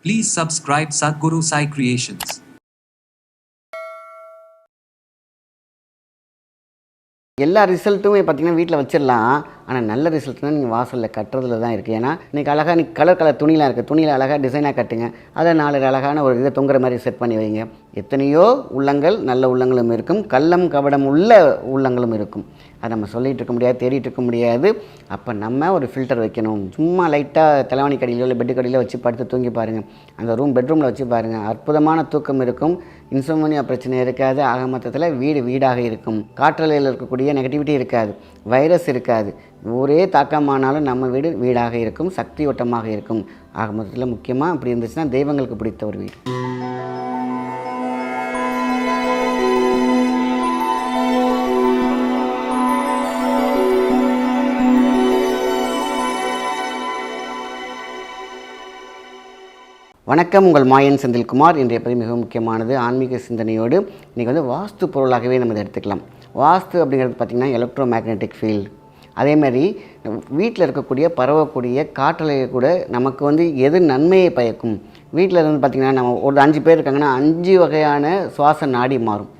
Please subscribe Sadhguru Sai Creations. எல்லா ரிசல்ட்டுமே பார்த்திங்கன்னா வீட்டில் வச்சிடலாம். ஆனால் நல்ல ரிசல்ட்னால் நீங்கள் வாசலில் கட்டுறதுல தான் இருக்குது. ஏன்னா இன்றைக்கி அழகாக நீ கலர் துணிலாம் இருக்குது, துணியில் அழகாக டிசைனாக கட்டுங்க. அதை 4 அழகான ஒரு இதை தொங்குற மாதிரி செட் பண்ணி வைங்க. எத்தனையோ உள்ளங்கள், நல்ல உள்ளங்களும் இருக்கும், கள்ளம் கபடம் உள்ள உள்ளங்களும் இருக்கும். அதை நம்ம சொல்லிகிட்டு இருக்க முடியாது, தேடிட்டு இருக்க முடியாது. அப்போ நம்ம ஒரு ஃபில்டர் வைக்கணும். சும்மா லைட்டாக தலைவாணி கடியிலோ இல்லை பெட்டு கடியிலோ வச்சு படுத்து தூங்கி பாருங்கள். அந்த பெட்ரூமில் வச்சு பாருங்கள், அற்புதமான தூக்கம் இருக்கும். இன்சோமனியா பிரச்சனை இருக்காது. ஆக மொத்தத்தில் வீடாக இருக்கும். காற்றலையில் இருக்கக்கூடிய நெகட்டிவிட்டி இருக்காது, வைரஸ் இருக்காது. ஒரே தாக்கமானாலும் நம்ம வீடாக இருக்கும், சக்தி ஓட்டமாக இருக்கும். ஆக மொத்தத்தில் முக்கியமாக அப்படி இருந்துச்சுன்னா தெய்வங்களுக்கு பிடித்த ஒரு வீடு. வணக்கம், உங்கள் மாயன் செந்தில்குமார். இன்றைய பதிவு மிக முக்கியமானது. ஆன்மீக சிந்தனையோடு இன்றைக்கி வாஸ்து பொருளாகவே நம்ம இதை எடுத்துக்கலாம். வாஸ்து அப்படிங்கிறது பார்த்திங்கன்னா எலக்ட்ரோ மேக்னெட்டிக் ஃபீல்டு. அதேமாதிரி வீட்டில் இருக்கக்கூடிய பரவக்கூடிய காற்றலை கூட நமக்கு எது நன்மையை பயக்கும். வீட்டில் பார்த்திங்கன்னா நம்ம ஒரு 5 பேர் இருக்காங்கன்னா 5 வகையான சுவாச நாடி மாறும்.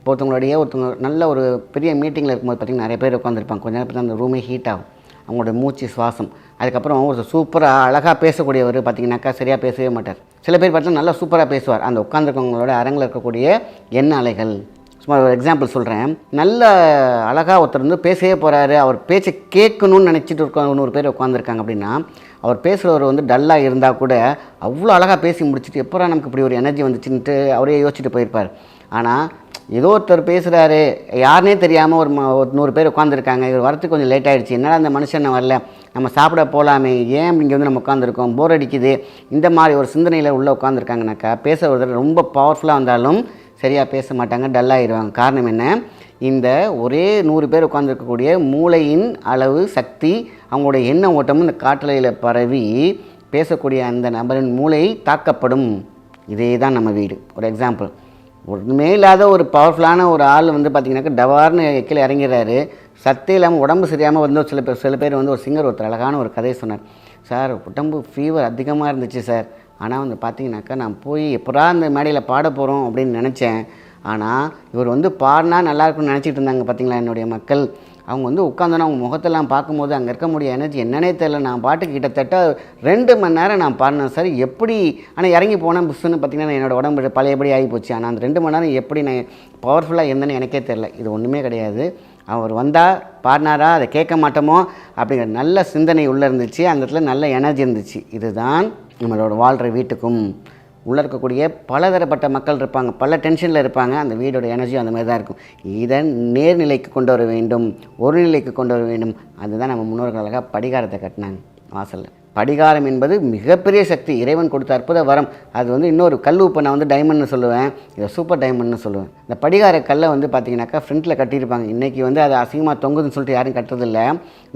ஒருத்தவங்க நல்ல ஒரு பெரிய மீட்டிங்கில் இருக்கும்போது பார்த்திங்கன்னா நிறைய பேர் உட்காந்துருப்பாங்க. கொஞ்ச நேரத்தில் அந்த ரூமே ஹீட் ஆகும், அவங்களோட மூச்சு சுவாசம். அதுக்கப்புறம் ஒரு சூப்பராக அழகாக பேசக்கூடியவர் பார்த்திங்கனாக்கா சரியாக பேசவே மாட்டார். சில பேர் பார்த்தீங்கன்னா நல்லா சூப்பராக பேசுவார். அந்த உட்காந்துருக்கவங்களோட அரங்கில் இருக்கக்கூடிய எண்ண அலைகள். சும்மா ஒரு எக்ஸாம்பிள் சொல்கிறேன். நல்ல அழகாக ஒருத்தர் பேசவே போகிறாரு, அவர் பேச்சை கேட்கணும்னு நினச்சிட்டு இருக்க ஒரு பேர் உட்காந்துருக்காங்க அப்படின்னா, அவர் பேசுகிறவர் டல்லாக இருந்தால் கூட அவ்வளோ அழகாக பேசி முடிச்சுட்டு எப்போ நமக்கு இப்படி ஒரு எனர்ஜி வந்துச்சுன்ட்டு அவரே யோசிச்சுட்டு போயிருப்பார். ஆனால் ஏதோ ஒருத்தர் பேசுகிறாரு, யாருனே தெரியாமல் ஒரு 100 பேர் உட்காந்துருக்காங்க. இவர் வரத்துக்கு கொஞ்சம் லேட் ஆகிடுச்சு, என்னடா அந்த மனுஷன் வரல, நம்ம சாப்பிட போகலாமே, ஏன் இங்கே நம்ம உட்காந்துருக்கோம், போர் அடிக்குது, இந்த மாதிரி ஒரு சிந்தனையில் உள்ளே உட்காந்துருக்காங்கனாக்கா பேசுகிறவர் ரொம்ப பவர்ஃபுல்லாக வந்தாலும் சரியாக பேச மாட்டாங்க, டல்லாகிடுவாங்க. காரணம் என்ன? இந்த ஒரே 100 பேர் உட்காந்துருக்கக்கூடிய மூளையின் அளவு சக்தி, அவங்களுடைய எண்ண ஓட்டமும் இந்த காற்றலையில் பரவி பேசக்கூடிய அந்த நபரின் மூளை தாக்கப்படும். இதே தான் நம்ம வீடு. ஒரு எக்ஸாம்பிள், ஒன்றுமே இல்லாத ஒரு பவர்ஃபுல்லான ஒரு ஆள் பார்த்திங்கனாக்கா டவார்னு கீழே இறங்கிறாரு. சத்தே இல்லாமல் உடம்பு சரியாமல் சில பேர் ஒரு சிங்கர் ஒருத்தர் அழகான ஒரு கதையை சொன்னார். சார், உடம்பு ஃபீவர் அதிகமாக இருந்துச்சு சார், ஆனால் பார்த்திங்கனாக்கா நான் போய் எப்படா அந்த மேடையில் பாட போகிறோம் அப்படின்னு நினச்சேன். ஆனால் இவர் பாடினா நல்லாயிருக்குன்னு நினச்சிட்டு இருந்தாங்க பார்த்திங்களா என்னுடைய மக்கள். அவங்க உட்காந்தோன்னா அவங்க முகத்தெல்லாம் பார்க்கும்போது அங்கே இருக்க முடிய எனர்ஜி என்னன்னே தெரியல. நான் பாட்டுக்கு கிட்டத்தட்ட 2 மணி நேரம் நான் பாடினேன் சார். எப்படி ஆனால் இறங்கி போனேன் புஷ்ஷுன்னு பார்த்திங்கன்னா என்னோடய உடம்பு பழையபடி ஆகி போச்சு. ஆனால் அந்த 2 மணி நேரம் எப்படி நான் பவர்ஃபுல்லாக இருந்தேன்னு எனக்கே தெரில. இது ஒன்றுமே கிடையாது. அவர் வந்தால் பாடினாரா, அதை கேட்க மாட்டோமோ அப்படிங்கிற நல்ல சிந்தனை உள்ளே இருந்துச்சு. அந்த இடத்துல நல்ல எனர்ஜி இருந்துச்சு. இதுதான் நம்மளோட வாழ்கிற வீட்டுக்கும் உள்ளே இருக்கக்கூடிய பலதரப்பட்ட மக்கள் இருப்பாங்க, பல டென்ஷனில் இருப்பாங்க. அந்த வீடோட எனர்ஜி அந்த மாதிரி தான் இருக்கும். இதை நேர்நிலைக்கு கொண்டு வர வேண்டும், ஒரு நிலைக்கு கொண்டு வர வேண்டும். அதுதான் நம்ம முன்னோர்கள் அழகாக படிகாரத்தை கட்டினாங்க வாசலில். படிகாரம் என்பது மிகப்பெரிய சக்தி, இறைவன் கொடுத்த அற்புத வரம். அது இன்னொரு கல் உப்பை நான் டைமண்ட்னு சொல்லுவேன், இதை சூப்பர் டைமண்ட்னு சொல்லுவேன். இந்த படிகார கல்லை பார்த்திங்கனாக்கா ஃப்ரண்ட்டில் கட்டியிருப்பாங்க. இன்றைக்கி அது அசிங்கமாக தொங்குதுன்னு சொல்லிட்டு யாரும் கட்டுறதில்லை.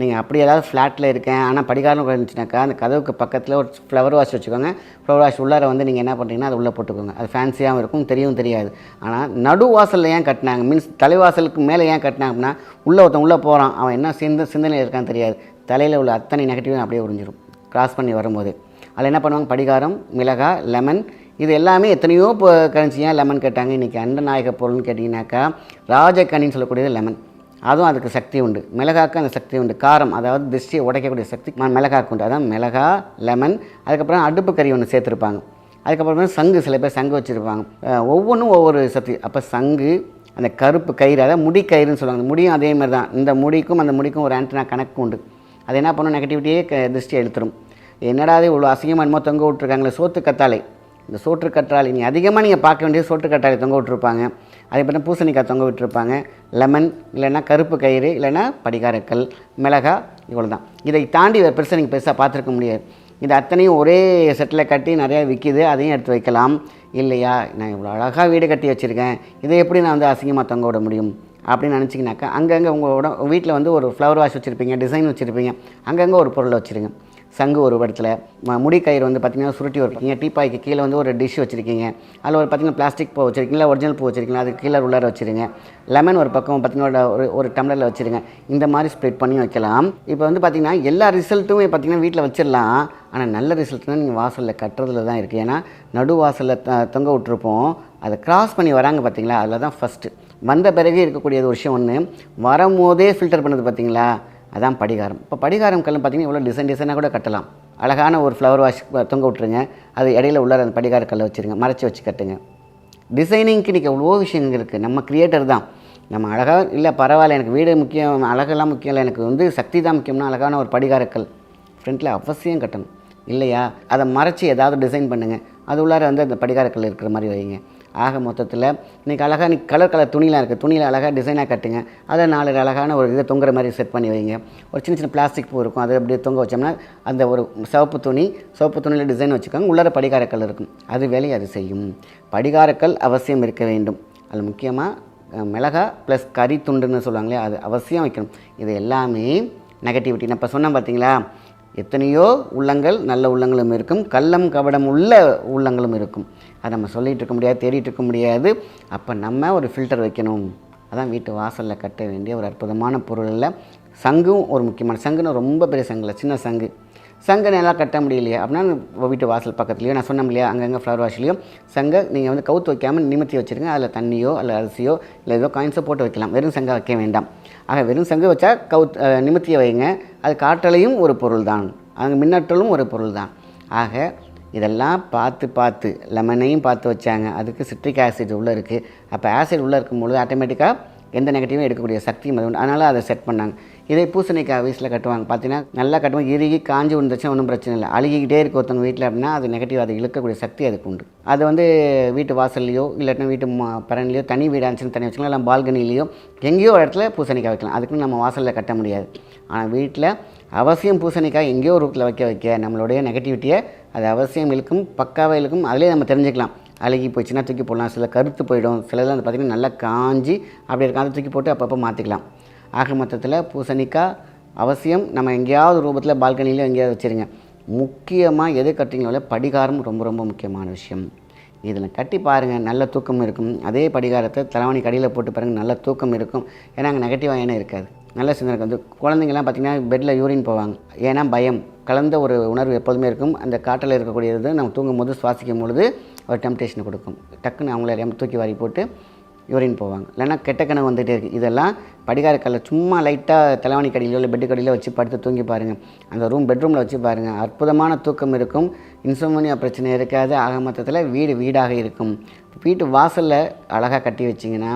நீங்கள் அப்படி ஏதாவது ஃப்ளாட்டில் இருக்கேன் ஆனால் படிகாரம் இருந்துச்சுனாக்கா அந்த கதவுக்கு பக்கத்தில் ஒரு ஃப்ளவர் வாஷ் வச்சுக்கோங்க. ஃப்ளவர் வாஷ் உள்ளார நீங்கள் என்ன பண்ணுறீங்கன்னா அது உள்ளே போட்டுக்கோங்க. அது ஃபேன்சியாகவும் இருக்கும், தெரியவும் தெரியாது. ஆனால் நடு வாசலில் ஏன் கட்டினாங்க, மீன்ஸ் தலைவாசலுக்கு மேலே ஏன் கட்டினாங்க அப்படின்னா, ஒருத்தன் உள்ளே போகிறான், அவன் என்ன சிந்தனையில் இருக்கான்னு தெரியாது. தலையில் உள்ள அத்தனை நெகட்டிவும் அப்படியே உறிஞ்சிடும் கிராஸ் பண்ணி வரும்போது. அதில் என்ன பண்ணுவாங்க, படிகாரம், மிளகாய், லெமன், இது எல்லாமே எத்தனையோ இப்போ கரன்சி. ஏன் லெமன் கேட்டாங்க, இன்றைக்கி அண்டநாயக பொருள்னு கேட்டிங்கனாக்கா ராஜக்கண்ணின்னு சொல்லக்கூடியது லெமன். அதுவும் அதுக்கு சக்தி உண்டு. மிளகாக்கு அந்த சக்தி உண்டு. காரம், அதாவது திருஷ்டியை உடைக்கக்கூடிய சக்தி மிளகாக்கு உண்டு. அதான் மிளகா, லெமன். அதுக்கப்புறம் அடுப்பு கறி ஒன்று சேர்த்துருப்பாங்க. அதுக்கப்புறம் சங்கு, சில பேர் சங்கு வச்சுருப்பாங்க. ஒவ்வொன்றும் ஒவ்வொரு சக்தி. அப்போ சங்கு, அந்த கருப்பு கயிறு, அதாவது முடி கயிறுன்னு சொல்லுவாங்க. முடியும் அதே மாதிரி தான். இந்த முடிக்கும் அந்த முடிக்கும் ஒரு ஆண்டனா கணக்கு உண்டு. அது என்ன பண்ணும், நெகட்டிவிட்டியே திருஷ்டியை எழுத்துரும். என்னடா இவ்வளோ அசிங்கமாக என்னமோ தொங்க விட்டுருக்காங்களே, சோத்து கத்தாழை. இந்த சோற்று கற்றாழை நீங்கள் அதிகமாக நீங்கள் பார்க்க வேண்டியது சோற்று கற்றாழை தொங்க விட்டுருப்பாங்க. அதே பார்த்தா பூசணிக்காய் தொங்க விட்டுருப்பாங்க. லெமன், இல்லைன்னா கருப்பு கயிறு, இல்லைன்னா படிகாரக்கல், மிளகா, இவ்வளோ தான். இதை தாண்டி பெருசாக நீங்கள் பெருசாக பார்த்துருக்க முடியாது. இது அத்தனையும் ஒரே செட்டில் கட்டி நிறையா விற்கிது, அதையும் எடுத்து வைக்கலாம். இல்லையா, நான் இவ்வளோ அழகாக வீடு கட்டி வச்சுருக்கேன், இதை எப்படி நான் அசிங்கமாக தொங்க விட முடியும் அப்படின்னு நினச்சிங்கனாக்கா, அங்கங்கே உங்களோட வீட்டில் ஒரு ஃப்ளவர் வாஷ் வச்சுருப்பீங்க, டிசைன் வச்சுருப்பீங்க, அங்கங்கே ஒரு பொருளை வச்சுருங்க. சங்கு ஒரு இடத்துல, முடி கயிறு வந்து பார்த்திங்கன்னா சுருட்டி வைப்பீங்க, டீப்பாய்க்கு கீழே வந்து ஒரு டிஷ் வச்சுருக்கீங்க, அதில் ஒரு பார்த்திங்கன்னா பிளாஸ்டிக் பூ வச்சுருக்கீங்களா, ஒரிஜினல் பூ வச்சுருக்கீங்களா, அது கீழே உள்ளார வச்சுருங்க. லெமன் ஒரு பக்கம் பார்த்திங்கன்னா ஒரு டம்ளரில் வச்சுருங்க. இந்த மாதிரி ஸ்ப்ரெட் பண்ணி வைக்கலாம். இப்போ வந்து பார்த்திங்கன்னா எல்லா ரிசல்ட்டுமே பார்த்திங்கன்னா வீட்டில் வச்சிடலாம். ஆனால் நல்ல ரிசல்ட்னா நீங்கள் வாசலில் கட்டுறதுல தான் இருக்குது. ஏன்னா நடு வாசலில் தொங்க விட்டுருப்போம், அதை கிராஸ் பண்ணி வராங்க பார்த்திங்களா, அதில் தான் ஃபஸ்ட்டு. வந்த பிறகு இருக்கக்கூடியது ஒரு விஷயம் ஒன்று, வரும்போதே ஃபில்டர் பண்ணது பார்த்திங்களா, அதான் படிகாரம். இப்போ படிகாரம் கல் பார்த்திங்கன்னா இவ்வளோ டிசைனாக கூட கட்டலாம். அழகான ஒரு ஃப்ளவர் வாஷ் தொங்க விட்ருங்க, அது இடையில உள்ளார அந்த படிகார கல்லை வச்சுருங்க, மறைச்சி வச்சு கட்டுங்க. டிசைனிங்க்கு இன்றைக்கி எவ்வளோ விஷயங்கள் இருக்குது. நம்ம க்ரியேட்டர் தான். நம்ம அழகாக இல்லை பரவாயில்ல, எனக்கு வீடு முக்கியம், அழகெல்லாம் முக்கியம் இல்லை, எனக்கு வந்து சக்தி தான் முக்கியம்னா அழகான ஒரு படிகாரக்கல் ஃப்ரண்ட்டில் அவசியம் கட்டணும். இல்லையா, அதை மறைச்சி ஏதாவது டிசைன் பண்ணுங்கள், அது உள்ளார வந்து அந்த படிகாரக்கல் இருக்கிற மாதிரி வைங்க. ஆக மொத்தத்தில் இன்றைக்கி அழகாக கலர் துணியெலாம் இருக்குது, துணியில் அழகாக டிசைனாக கட்டுங்க. அதை 4 அழகான ஒரு இதை தொங்குற மாதிரி செட் பண்ணி வைங்க. ஒரு சின்ன பிளாஸ்டிக் பூ இருக்கும், அதை அப்படியே தொங்க வச்சோம்னா அந்த ஒரு சிவப்பு துணியில் டிசைன் வச்சுக்கோங்க, உள்ளார படிகாரக்கல் இருக்கும், அது வேலையை அது செய்யும். படிகாரக்கல் அவசியம் இருக்க வேண்டும். அதில் முக்கியமாக மிளகா ப்ளஸ் கறி துண்டுன்னு சொல்லுவாங்களே, அது அவசியம் வைக்கணும். இது எல்லாமே நெகட்டிவிட்டி. நான் இப்போ சொன்னேன் பார்த்தீங்களா, எத்தனையோ உள்ளங்கள் நல்ல உள்ளங்களும் இருக்கும், கள்ளம் கபடம் உள்ள உள்ளங்களும் இருக்கும். அதை நம்ம சொல்லிகிட்டு இருக்க முடியாது, தேடிட்டு இருக்க முடியாது. அப்போ நம்ம ஒரு ஃபில்டர் வைக்கணும். அதான் வீட்டு வாசலில் கட்ட வேண்டிய ஒரு அற்புதமான பொருளில் சங்கும் ஒரு முக்கியமான. சங்குன்னு ரொம்ப பெரிய சங்கில் சின்ன சங்கு நல்லா கட்ட முடியலையா அப்படின்னா வீட்டு வாசல் பக்கத்துலையோ, நான் சொன்னோம் இல்லையா, அங்கங்கே ஃப்ளவர் வாஷ்லேயோ சங்கை நீங்கள் வந்து கவுத்து வைக்காமல் நிமித்தி வச்சுருங்க. அதில் தண்ணியோ இல்லை அரிசியோ இல்லை ஏதோ காயின்ஸோ போட்டு வைக்கலாம். வெறும் சங்கை வைக்க வேண்டாம். ஆக வெறும் சங்கு வச்சா நிமித்தியை வைங்க. அது காற்றலையும் ஒரு பொருள் தான், அங்கே மின்னற்றலும் ஒரு பொருள் தான். ஆக இதெல்லாம் பார்த்து லெமனையும் பார்த்து வச்சாங்க, அதுக்கு சிட்ரிக் ஆசிட் உள்ளே இருக்குது. அப்போ ஆசிட் உள்ளே இருக்கும்பொழுது ஆட்டோமேட்டிக்காக எந்த நெகட்டிவும் எடுக்கக்கூடிய சக்தியும் அது உண்டு. அதனால் அதை செட் பண்ணாங்க. இதே பூசணிக்காய் வீட்டில் கட்டுவாங்க பார்த்தீங்கன்னா, நல்லா கட்டுவாங்க, இறுகி காஞ்சி விழுந்துச்சுன்னா ஒன்றும் பிரச்சனை இல்லை. அழுகிக்கிட்டே இருக்க ஒருத்தவங்க வீட்டில் அப்படின்னா அது நெகட்டிவ், அதை இழுக்கக்கூடிய சக்தி அதுக்கு உண்டு. அது வந்து வீட்டு வாசல்லையோ இல்லாட்டினா வீட்டு பரன்லையோ, தனி வீடாக இருந்துச்சுன்னு தனி வச்சுக்கலாம், இல்லை பால்கனிலையோ எங்கேயோ ஒரு இடத்துல பூசணிக்காய் வைக்கலாம். அதுக்குன்னு நம்ம வாசலில் கட்ட முடியாது. ஆனால் வீட்டில் அவசியம் பூசணிக்காய் எங்கேயோ ஒரு ரூட்டில் வைக்க நம்மளுடைய நெகட்டிவிட்டியை அது அவசியம் இழுக்கும், பக்காவாக இழுக்கும். அதிலே நம்ம தெரிஞ்சுக்கலாம். அழுகி போயிடுச்சுன்னா தூக்கி போடலாம், சில கருத்து போயிடும், சிலதெல்லாம் வந்து பார்த்திங்கன்னா நல்லா காஞ்சி அப்படி இருக்கும், அதை தூக்கி போட்டு அப்பப்போ மாற்றிக்கலாம். ஆக மொத்தத்தில் பூசணிக்காய் அவசியம் நம்ம எங்கேயாவது ரூபத்தில் பால்கனியில் எங்கேயாவது வச்சுருங்க. முக்கியமாக எது கட்டுறீங்களோ படிகாரம் ரொம்ப ரொம்ப முக்கியமான விஷயம். இதில் கட்டி பாருங்கள், நல்ல தூக்கம் இருக்கும். அதே படிகாரத்தை தலைவணி கடியில் போட்டு பாருங்கள், நல்ல தூக்கம் இருக்கும். ஏன்னா அங்கே நெகட்டிவாக ஏன்னா இருக்காது, நல்ல சிந்தனை வந்து. குழந்தைங்கள்லாம் பார்த்திங்கன்னா பெட்டில் யூரின் போவாங்க, ஏன்னா பயம் கலந்த ஒரு உணர்வு எப்போதுமே இருக்கும். அந்த காற்றில் இருக்கக்கூடியது நம்ம தூங்கும் போது சுவாசிக்கும் பொழுது ஒரு டெம்டேஷனை கொடுக்கும். டக்குன்னு அவங்கள அறியாமல் தூக்கி வாரி போட்டு யூரின் போவாங்க, இல்லைன்னா கெட்ட கனவு வந்துகிட்டே இருக்குது. இதெல்லாம் படிகாரக்கல்ல சும்மா லைட்டாக தலைவாணி கடியிலோ இல்லை பெட்டு கடியிலோ வச்சு படுத்து தூங்கி பாருங்கள். அந்த பெட்ரூமில் வச்சு பாருங்கள், அற்புதமான தூக்கம் இருக்கும், இன்சோமனியா பிரச்சனை இருக்காது. ஆக மொத்தத்தில் வீடாக இருக்கும். வீட்டு வாசலில் அழகாக கட்டி வச்சிங்கன்னா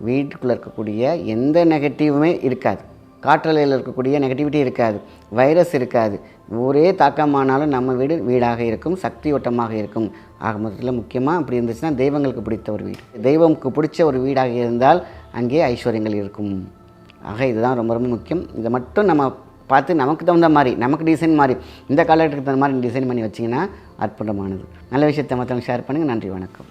வீட்டுக்குள்ளே இருக்கக்கூடிய எந்த நெகட்டிவுமே இருக்காது, காற்றலையில் இருக்கக்கூடிய நெகட்டிவிட்டி இருக்காது, வைரஸ் இருக்காது. ஒரே தாக்கமானாலும் நம்ம வீடாக இருக்கும், சக்தி ஓட்டமாக இருக்கும். ஆக மொத்தத்தில் முக்கியமாக அப்படி இருந்துச்சுன்னா தெய்வங்களுக்கு பிடித்த ஒரு வீடு, தெய்வங்களுக்கு பிடிச்ச ஒரு வீடாக இருந்தால் அங்கே ஐஸ்வர்யங்கள் இருக்கும். ஆக இதுதான் ரொம்ப ரொம்ப முக்கியம். இதை மட்டும் நம்ம பார்த்து நமக்கு தகுந்த மாதிரி, நமக்கு டிசைன் மாதிரி, இந்த காலகட்டத்துக்கு தகுந்த மாதிரி டிசைன் பண்ணி வச்சிங்கன்னா அற்புதமானது. நல்ல விஷயத்தை மற்றவங்க ஷேர் பண்ணுங்கள். நன்றி, வணக்கம்.